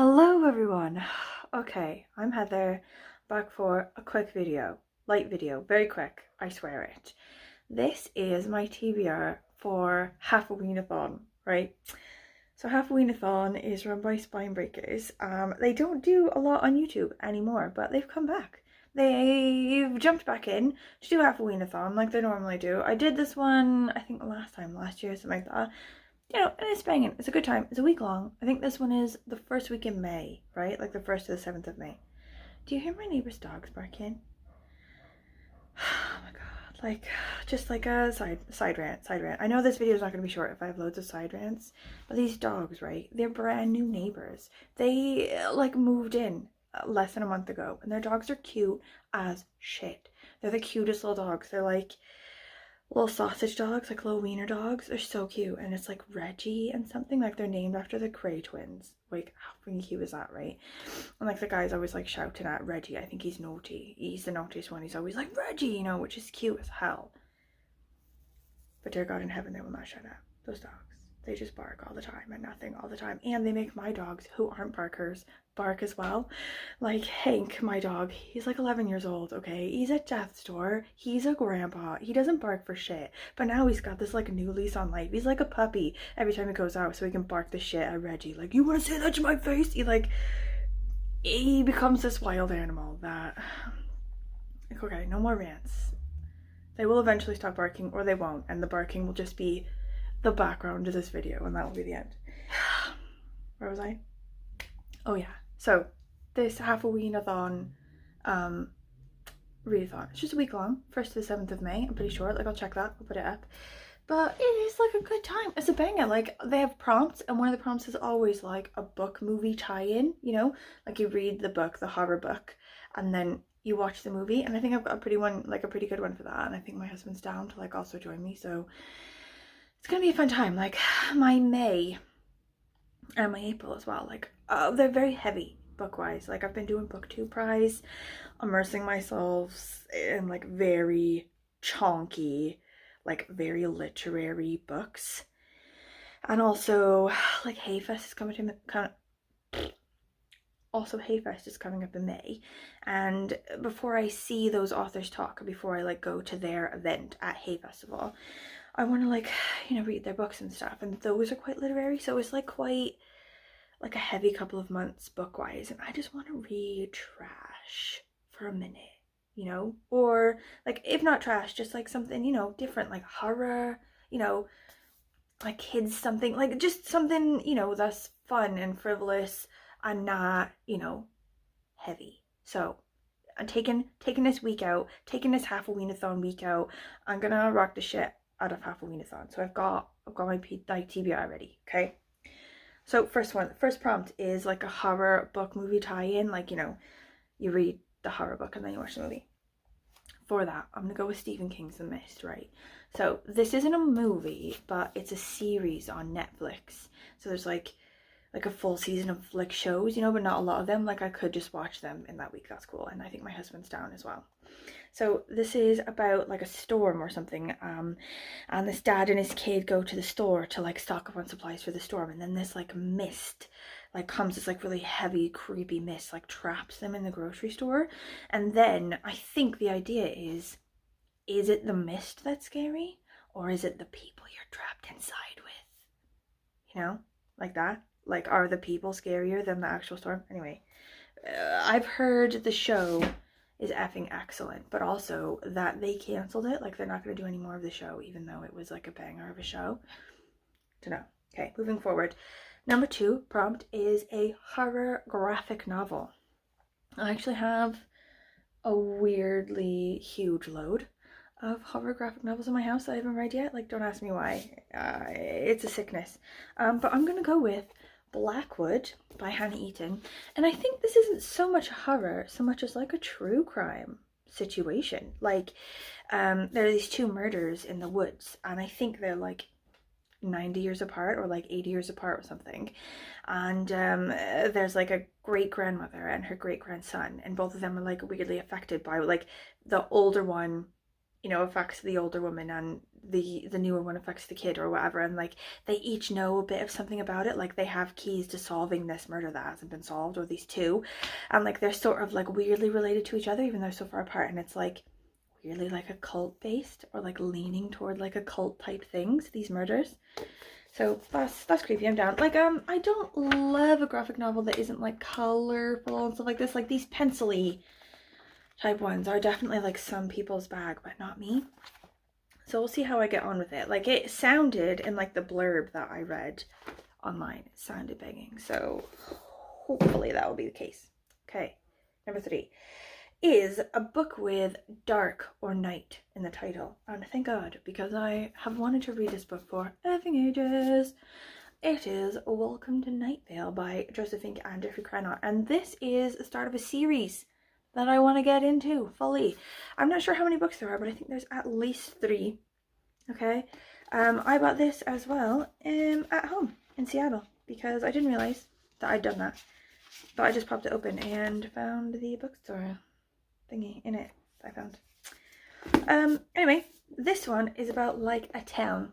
Hello everyone. Okay, I'm Heather, back for a quick video, light video, very quick, I swear it. This is my TBR for Halfoween-a-thon, right? So Halfoween-a-thon is run by Spine Breakers. They don't do a lot on YouTube anymore, but they've come back. They've jumped back in to do Halfoween-a-thon like they normally do. I did this one, I think last year, something like that. You know, and it's banging. It's a good time. It's a week long. I think this one is the first week in May, right? Like the 1st to the 7th of May. Do you hear my neighbor's dogs barking? Oh my god. Like, just like a side rant. I know this video is not going to be short if I have loads of side rants, but these dogs, right? They're brand new neighbors. They, like, moved in less than a month ago, and their dogs are cute as shit. They're the cutest little dogs. They're like little sausage dogs, like little wiener dogs. They're so cute, and it's like Reggie and something, like they're named after the Cray twins. Like, how freaking cute is that, right? And like the guy's always like shouting at Reggie. I think he's naughty. He's the naughtiest one. He's always like, Reggie, you know, which is cute as hell. But dear God in heaven, they will not shut up. Those dogs. They just bark all the time and nothing all the time. And they make my dogs, who aren't barkers, bark as well. Like Hank, my dog, he's like 11 years old, okay? He's at death's door. He's a grandpa. He doesn't bark for shit. But now he's got this like new lease on life. He's like a puppy every time he goes out, so he can bark the shit at Reggie. Like, you want to say that to my face? He becomes this wild animal that, like, okay, no more rants. They will eventually stop barking, or they won't, and the barking will just be the background to this video, and that will be the end. Where was I? Oh yeah, so this Halfoween-a-thon readathon, it's just a week long, 1st to the 7th of May. I'm pretty sure, like, I'll check that, I'll put it up, but it is like a good time. It's a banger. Like, they have prompts, and one of the prompts is always like a book movie tie-in, you know, like you read the book, the horror book, and then you watch the movie. And I think I've got a pretty good one for that, and I think my husband's down to like also join me, so it's gonna be a fun time. Like, my May and my April as well, like, they're very heavy book-wise. Like, I've been doing booktube prize, immersing myself in like very chonky, like very literary books. And also, like, Hayfest is coming up in May, and before I see those authors talk, before I like go to their event at Hay Festival, I want to, like, you know, read their books and stuff, and those are quite literary, so it's like quite like a heavy couple of months book-wise, and I just want to read trash for a minute, you know, or like, if not trash, just like something, you know, different, like horror, you know, like kids something, like just something, you know, that's fun and frivolous and not, you know, heavy. So I'm taking this week out, taking this Halfoween-a-thon week out. I'm gonna rock the shit out of Halfoween-a-thon. So I've got my TBR ready, okay? So first prompt is like a horror book movie tie-in, like, you know, you read the horror book and then you watch the movie. For that, I'm gonna go with Stephen King's The Mist, right? So this isn't a movie, but it's a series on Netflix. So there's like a full season of like shows, you know, but not a lot of them. Like, I could just watch them in that week. That's cool. And I think my husband's down as well. So this is about like a storm or something, and this dad and his kid go to the store to like stock up on supplies for the storm, and then this like mist like comes, this like really heavy creepy mist like traps them in the grocery store. And then I think the idea is it the mist that's scary, or is it the people you're trapped inside with, you know, like that? Like, are the people scarier than the actual storm? Anyway, I've heard the show is effing excellent, but also that they canceled it. Like, they're not going to do any more of the show, even though it was like a banger of a show. Dunno. Okay, moving forward. Number 2 prompt is a horror graphic novel. I actually have a weirdly huge load of horror graphic novels in my house that I haven't read yet. Like, don't ask me why. It's a sickness. But I'm going to go with Blackwood by Hannah Eaton, and I think this isn't so much horror so much as like a true crime situation. Like, there are these 2 murders in the woods, and I think they're like 90 years apart or like 80 years apart or something, and there's like a great-grandmother and her great-grandson, and both of them are like weirdly affected by, like, the older one you know, affects the older woman and the newer one affects the kid or whatever, and like they each know a bit of something about it, like they have keys to solving this murder that hasn't been solved, or these two, and like they're sort of like weirdly related to each other even though they're so far apart, and it's like weirdly like a cult based or like leaning toward like a cult type things, these murders. So that's creepy. I'm down. Like I don't love a graphic novel that isn't like colorful and stuff like this. Like these pencil-y type ones are definitely like some people's bag, but not me. So we'll see how I get on with it. Like it sounded in like the blurb that I read online, it sounded banging. So hopefully that will be the case. Okay, number 3 is a book with dark or night in the title. And thank God, because I have wanted to read this book for effing ages. It is Welcome to Night Vale by Joseph Fink and Jeffrey Cranott. And this is the start of a series that I want to get into fully. I'm not sure how many books there are, but I think there's at least 3. Okay. I bought this as well at home in Seattle because I didn't realize that I'd done that. But I just popped it open and found the bookstore thingy in it I found. Anyway, this one is about like a town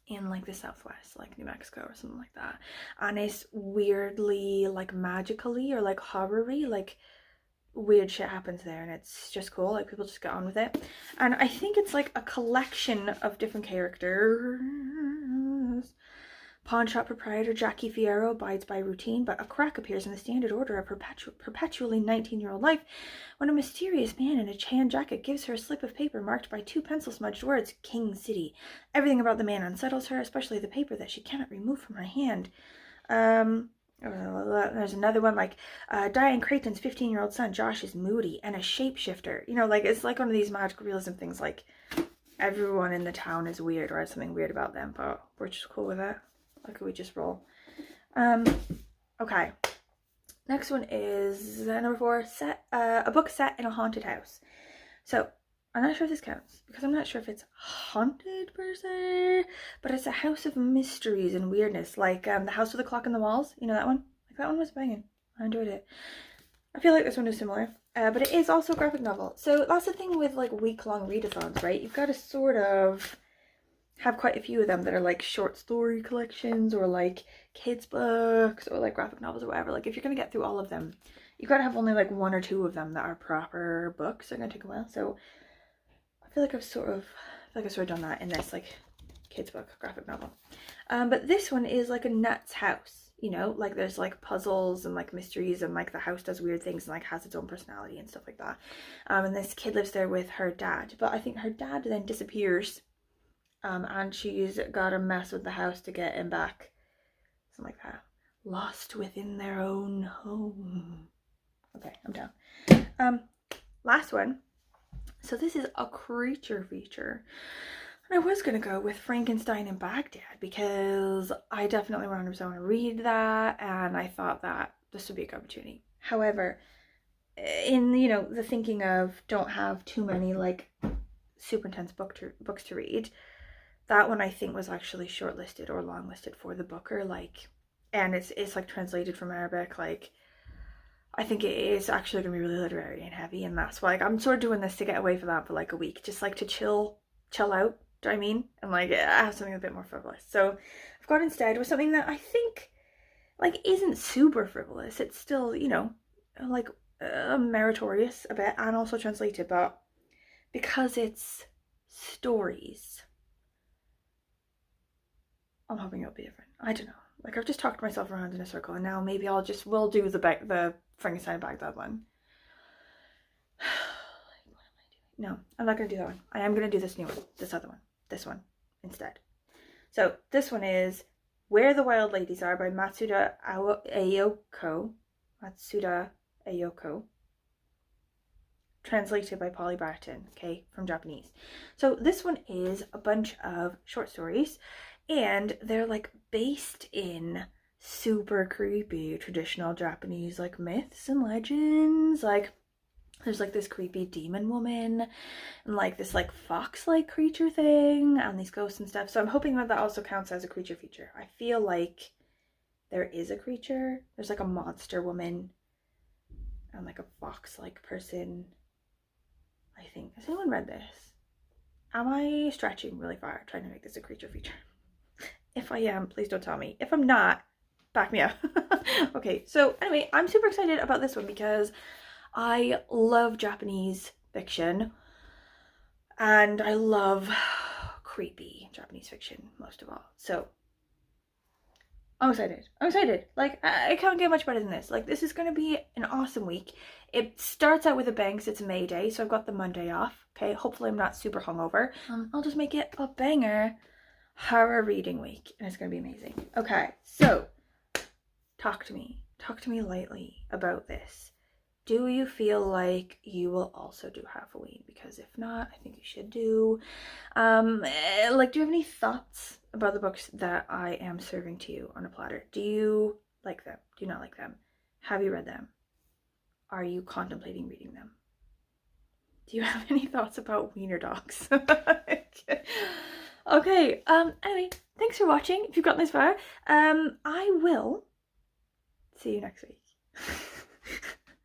in like the Southwest, like New Mexico or something like that, and it's weirdly like magically or like horror-y, like weird shit happens there, and it's just cool, like people just get on with it. And I think it's like a collection of different characters. Pawn shop proprietor Jackie Fierro abides by routine, but a crack appears in the standard order of perpetually 19-year-old life when a mysterious man in a tan jacket gives her a slip of paper marked by 2 pencil-smudged words, King City. Everything about the man unsettles her, especially the paper that she cannot remove from her hand. There's another one like Diane Creighton's 15-year-old son Josh is moody and a shapeshifter. You know, like it's like one of these magical realism things, like everyone in the town is weird or has something weird about them, but we're just cool with it. Like we just roll. Okay. Next one is number 4, a book set in a haunted house. So I'm not sure if this counts because I'm not sure if it's haunted per se, but it's a house of mysteries and weirdness, like the house with the clock in the walls. You know that one? Like that one was banging. I enjoyed it. I feel like this one is similar, but it is also a graphic novel. So that's the thing with like week-long readathons, right? You've got to sort of have quite a few of them that are like short story collections or like kids books or like graphic novels or whatever. Like if you're gonna get through all of them, you've got to have only like 1 or 2 of them that are proper books. They're gonna take a while. So I feel like I've sort of done that in this like kids book graphic novel. But this one is like a nuts house, you know, like there's like puzzles and like mysteries, and like the house does weird things and like has its own personality and stuff like that. And this kid lives there with her dad, but I think her dad then disappears. And she's gotta mess with the house to get him back. Something like that. Lost within their own home. Okay, I'm down. Last one. So this is a creature feature. And I was gonna go with Frankenstein in Baghdad because I definitely 100% want to read that, and I thought that this would be a good opportunity. However, in, you know, the thinking of don't have too many like super intense books to read, that one I think was actually shortlisted or longlisted for the Booker, like, and it's like translated from Arabic. Like I think it is actually gonna be really literary and heavy, and that's why like I'm sort of doing this to get away from that for like a week, just like to chill out. Do you know what I mean? And like have something a bit more frivolous. So I've got instead with something that I think like isn't super frivolous. It's still, you know, like meritorious a bit and also translated, but because it's stories, I'm hoping it'll be different. I don't know. Like I've just talked myself around in a circle, and now maybe we'll do the Frankenstein Baghdad one. What am I doing? No, I'm not gonna do that one. I am gonna do this new one, this other one, this one instead. So this one is Where the Wild Ladies Are by Matsuda Ayoko. Translated by Polly Barton, okay, from Japanese. So this one is a bunch of short stories, and they're like based in super creepy traditional Japanese like myths and legends. Like there's like this creepy demon woman and like this like fox like creature thing and these ghosts and stuff. So I'm hoping that also counts as a creature feature. I feel like there is a creature. There's like a monster woman and like a fox like person, I think. Has anyone read this? Am I stretching really far trying to make this a creature feature? If I am, please don't tell me. If I'm not, back me up. Okay, so anyway, I'm super excited about this one because I love Japanese fiction and I love creepy Japanese fiction most of all. So I'm excited. I'm excited. Like, I can't get much better than this. Like, this is going to be an awesome week. It starts out with a bang because it's May Day, so I've got the Monday off. Okay, hopefully I'm not super hungover. I'll just make it a banger horror reading week, and it's going to be amazing. Okay, so talk to me. Talk to me lightly about this. Do you feel like you will also do Halfoween? Because if not, I think you should do. Like, do you have any thoughts about the books that I am serving to you on a platter? Do you like them? Do you not like them? Have you read them? Are you contemplating reading them? Do you have any thoughts about wiener dogs? Okay, anyway, thanks for watching. If you've gotten this far, I will see you next week.